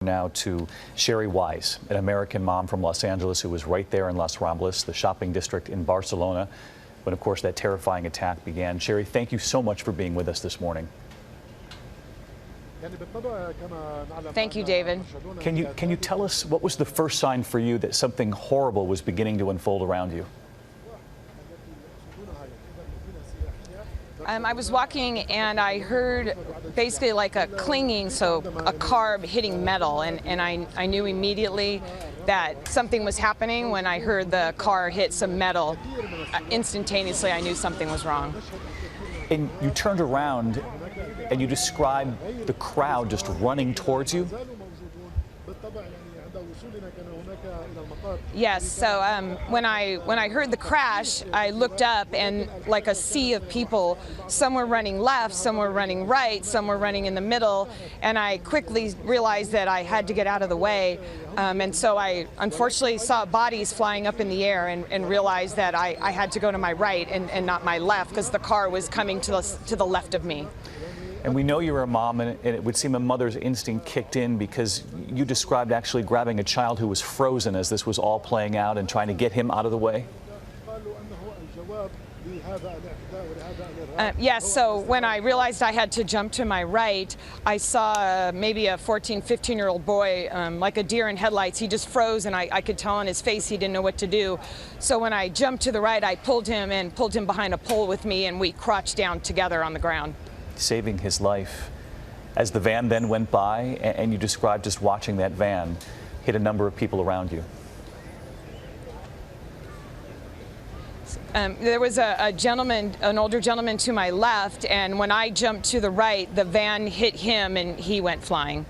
Now to Shari Weise, an American mom from Los Angeles who was right there in Las Ramblas, the shopping district in Barcelona, when of course that terrifying attack began. Shari, thank you so much for being with us this morning. Thank you, David. Can you tell us what was the first sign for you that something horrible was beginning to unfold around you? I was walking and I heard basically like a clinging, so a car hitting metal, and I knew immediately that something was happening when I heard the car hit some metal. Instantaneously, I knew something was wrong. And you turned around and you described the crowd just running towards you? Yes, so when I heard the crash, I looked up and like a sea of people, some were running left, some were running right, some were running in the middle, and I quickly realized that I had to get out of the way. And so I unfortunately saw bodies flying up in the air and realized that I had to go to my right and not my left because the car was coming to the left of me. And we know you're a mom, and it would seem a mother's instinct kicked in because you described actually grabbing a child who was frozen as this was all playing out and trying to get him out of the way. Yes, so when I realized I had to jump to my right, I saw maybe a 14, 15-year-old boy, like a deer in headlights. He just froze, and I could tell on his face he didn't know what to do. So when I jumped to the right, I pulled him behind a pole with me, and we crouched down together on the ground. Saving his life. As the van then went by, and you described just watching that van hit a number of people around you. There was a gentleman, an older gentleman to my left, and when I jumped to the right, the van hit him and he went flying.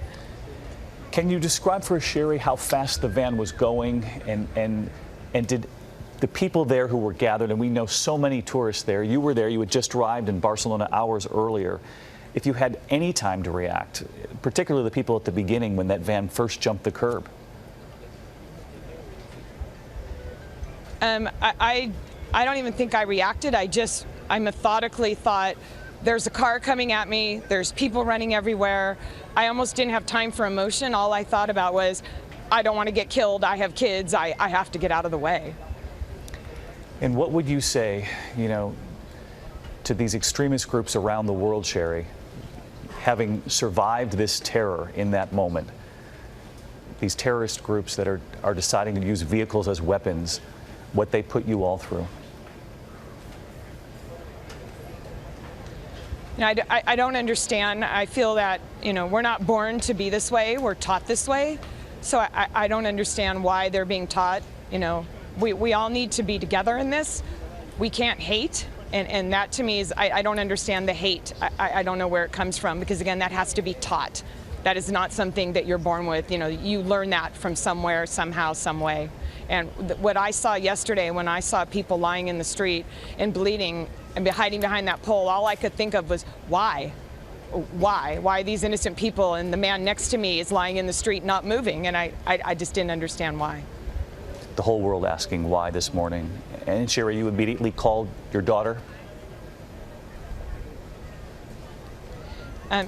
Can you describe for us, Shari, how fast the van was going, and did the people there who were gathered, and we know so many tourists there, you were there, you had just arrived in Barcelona hours earlier, if you had any time to react, particularly the people at the beginning when that van first jumped the curb? I don't even think I reacted. I methodically thought, there's a car coming at me, there's people running everywhere. I almost didn't have time for emotion. All I thought about was, I don't want to get killed, I have kids, I have to get out of the way. And what would you say, to these extremist groups around the world, Shari, having survived this terror in that moment? These terrorist groups that are deciding to use vehicles as weapons, what they put you all through? I don't understand. I feel that, we're not born to be this way, we're taught this way. So I don't understand why they're being taught, We all need to be together in this. We can't hate, and that to me is, I don't understand the hate. I don't know where it comes from, because again, that has to be taught. That is not something that you're born with. You learn that from somewhere, somehow, some way. And what I saw yesterday, when I saw people lying in the street and bleeding and hiding behind that pole, all I could think of was, why? Why these innocent people? And the man next to me is lying in the street not moving, and I just didn't understand why. The whole world asking why this morning. And Shari, you immediately called your daughter?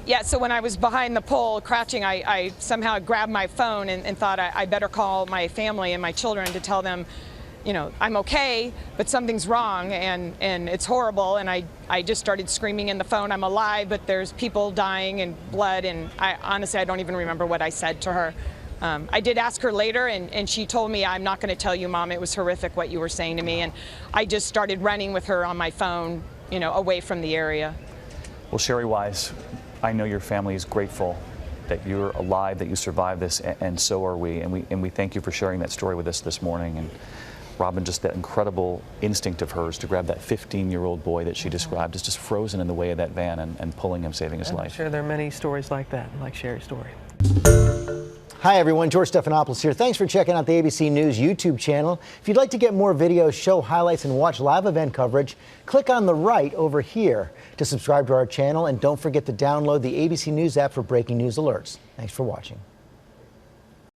Yeah, so when I was behind the pole crouching, I somehow grabbed my phone and thought I better call my family and my children to tell them, I'm okay, but something's wrong and it's horrible. And I just started screaming in the phone, I'm alive, but there's people dying and blood. And honestly, I don't even remember what I said to her. I did ask her later, and she told me, I'm not going to tell you, Mom, it was horrific what you were saying to me. And I just started running with her on my phone, away from the area. Well, Shari Weise, I know your family is grateful that you're alive, that you survived this, and so are we. And we thank you for sharing that story with us this morning. And Robin, just that incredible instinct of hers to grab that 15-year-old boy that she described as just frozen in the way of that van and pulling him, saving his life. I'm sure there are many stories like that, like Shari's story. Hi everyone, George Stephanopoulos here. Thanks for checking out the ABC News YouTube channel. If you'd like to get more videos, show highlights, and watch live event coverage, click on the right over here to subscribe to our channel, and don't forget to download the ABC News app for breaking news alerts. Thanks for watching.